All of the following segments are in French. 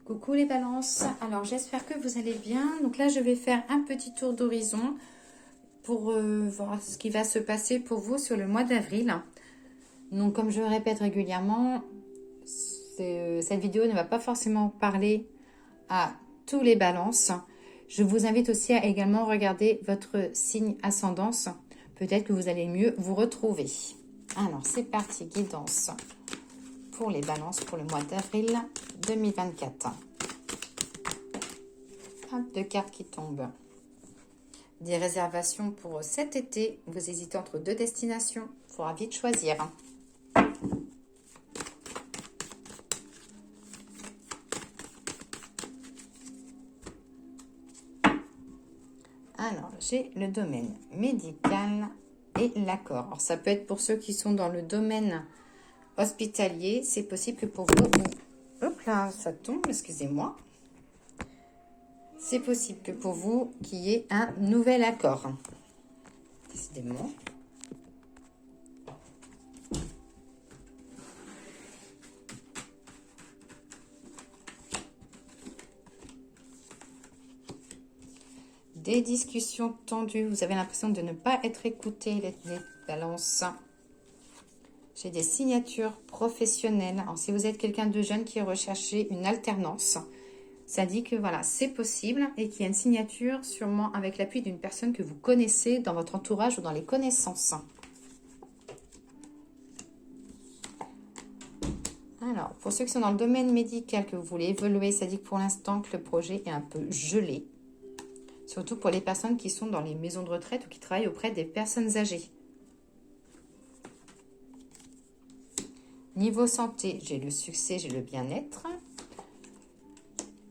Coucou les balances, alors j'espère que vous allez bien. Donc là je vais faire un petit tour d'horizon pour voir ce qui va se passer pour vous sur le mois d'avril. Donc comme je le répète régulièrement, cette vidéo ne va pas forcément parler à tous les balances. Je vous invite aussi à également regarder votre signe ascendance. Peut-être que vous allez mieux vous retrouver. Alors c'est parti, guidance pour les balances pour le mois d'avril 2024. Hop, deux cartes qui tombent. Des réservations pour cet été. Vous hésitez entre deux destinations. Il faudra vite choisir. Alors, j'ai le domaine médical et l'accord. Alors, ça peut être pour ceux qui sont dans le domaine hospitalier. C'est possible que pour vous... Hop là, ça tombe, excusez-moi. C'est possible que pour vous, qu'il y ait un nouvel accord. Décidément. Des discussions tendues. Vous avez l'impression de ne pas être écouté, les balances. J'ai des signatures professionnelles. Alors, si vous êtes quelqu'un de jeune qui recherche une alternance, ça dit que voilà, c'est possible et qu'il y a une signature sûrement avec l'appui d'une personne que vous connaissez dans votre entourage ou dans les connaissances. Alors, pour ceux qui sont dans le domaine médical, que vous voulez évoluer, ça dit que pour l'instant que le projet est un peu gelé. Surtout pour les personnes qui sont dans les maisons de retraite ou qui travaillent auprès des personnes âgées. Niveau santé, j'ai le succès, j'ai le bien-être.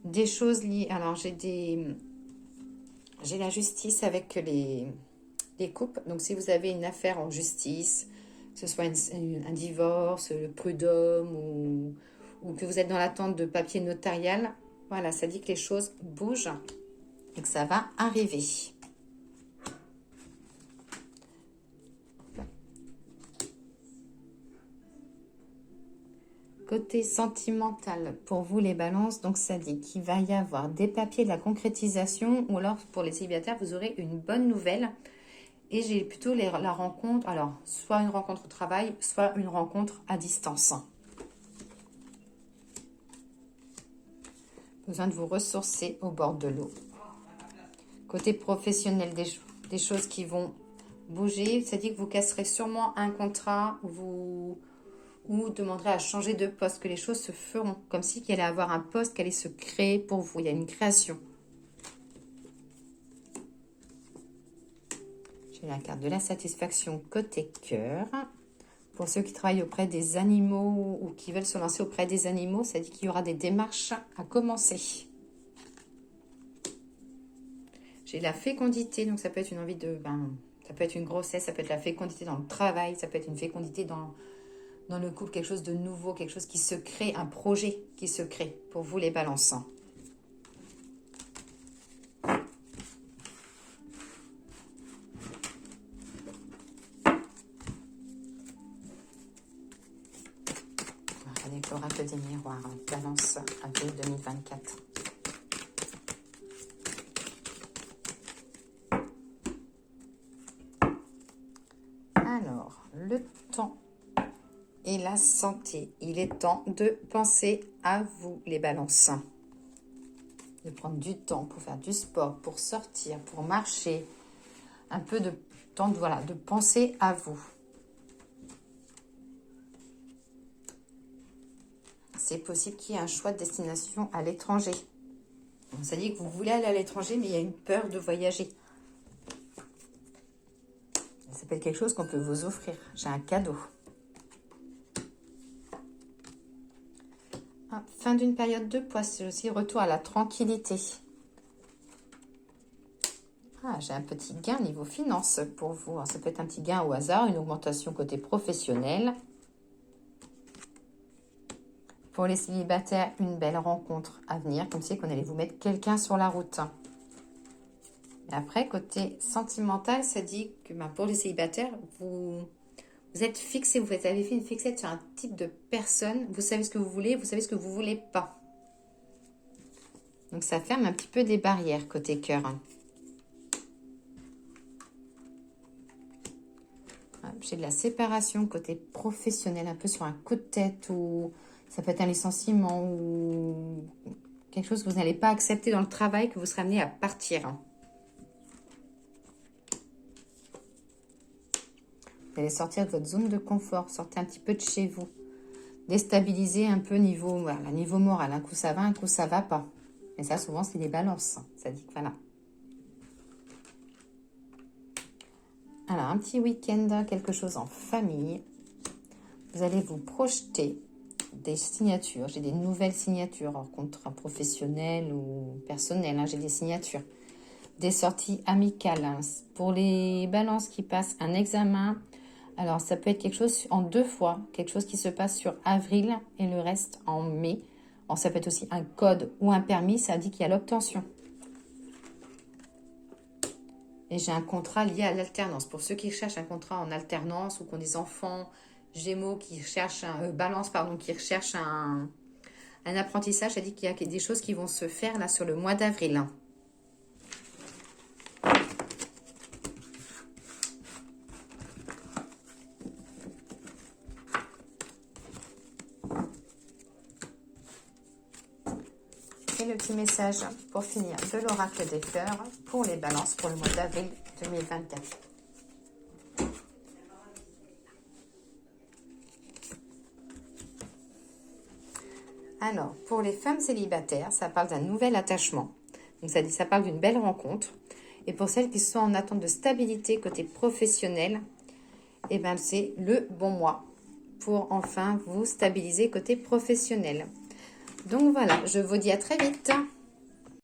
Des choses liées... Alors, j'ai la justice avec les couples. Donc, si vous avez une affaire en justice, que ce soit un divorce, le prud'homme ou que vous êtes dans l'attente de papier notarial, voilà, ça dit que les choses bougent et que ça va arriver. Côté sentimental, pour vous les balances, donc ça dit qu'il va y avoir des papiers de la concrétisation ou alors pour les célibataires, vous aurez une bonne nouvelle. Et j'ai plutôt la rencontre, alors soit une rencontre au travail, soit une rencontre à distance. Besoin de vous ressourcer au bord de l'eau. Côté professionnel, des choses qui vont bouger. Ça dit que vous casserez sûrement un contrat ou demanderez à changer de poste, que les choses se feront. Comme si qu'il allait avoir un poste qui allait se créer pour vous. Il y a une création. J'ai la carte de la satisfaction côté cœur. Pour ceux qui travaillent auprès des animaux ou qui veulent se lancer auprès des animaux, ça dit qu'il y aura des démarches à commencer. J'ai la fécondité, donc ça peut être une envie de... ça peut être une grossesse, ça peut être la fécondité dans le travail, ça peut être une fécondité dans le couple, quelque chose de nouveau, quelque chose qui se crée, un projet qui se crée pour vous les balances. Avec l'oracle des miroirs, balance avril 2024. Alors, le temps et la santé. Il est temps de penser à vous, les balances. De prendre du temps pour faire du sport, pour sortir, pour marcher. Un peu de temps de penser à vous. C'est possible qu'il y ait un choix de destination à l'étranger. Ça dit que vous voulez aller à l'étranger, mais il y a une peur de voyager. Ça s'appelle quelque chose qu'on peut vous offrir. J'ai un cadeau. Fin d'une période de poids, c'est aussi retour à la tranquillité. J'ai un petit gain niveau finance pour vous. Alors, ça peut être un petit gain au hasard, une augmentation côté professionnel. Pour les célibataires, une belle rencontre à venir, comme si on allait vous mettre quelqu'un sur la route. Et après, côté sentimental, ça dit que pour les célibataires, vous êtes fixé, vous avez fait une fixette sur un type de personne, vous savez ce que vous voulez, vous savez ce que vous ne voulez pas. Donc, ça ferme un petit peu des barrières côté cœur. J'ai de la séparation côté professionnel, un peu sur un coup de tête, ou ça peut être un licenciement, ou quelque chose que vous n'allez pas accepter dans le travail, que vous serez amené à partir. Vous allez sortir de votre zone de confort, sortir un petit peu de chez vous. Déstabiliser un peu niveau, voilà, niveau moral. Un coup ça va, un coup ça va pas. Et ça, souvent, c'est des balances. Ça dit que voilà. Alors, un petit week-end, quelque chose en famille. Vous allez vous projeter des signatures. J'ai des nouvelles signatures, hors contrat professionnel ou personnel. Hein, j'ai des signatures. Des sorties amicales. Hein. Pour les balances qui passent un examen, alors ça peut être quelque chose en 2 fois. Quelque chose qui se passe sur avril et le reste en mai. Alors, ça peut être aussi un code ou un permis. Ça dit qu'il y a l'obtention. Et j'ai un contrat lié à l'alternance. Pour ceux qui cherchent un contrat en alternance ou qui ont des enfants Gémeaux qui cherchent Balance, pardon, qui recherchent un apprentissage, ça dit qu'il y a des choses qui vont se faire là sur le mois d'avril. Et le petit message pour finir de l'oracle des fleurs pour les balances pour le mois d'avril 2024. Alors, pour les femmes célibataires, ça parle d'un nouvel attachement. Donc, ça parle d'une belle rencontre. Et pour celles qui sont en attente de stabilité côté professionnel, eh ben, c'est le bon mois pour enfin vous stabiliser côté professionnel. Donc voilà, je vous dis à très vite.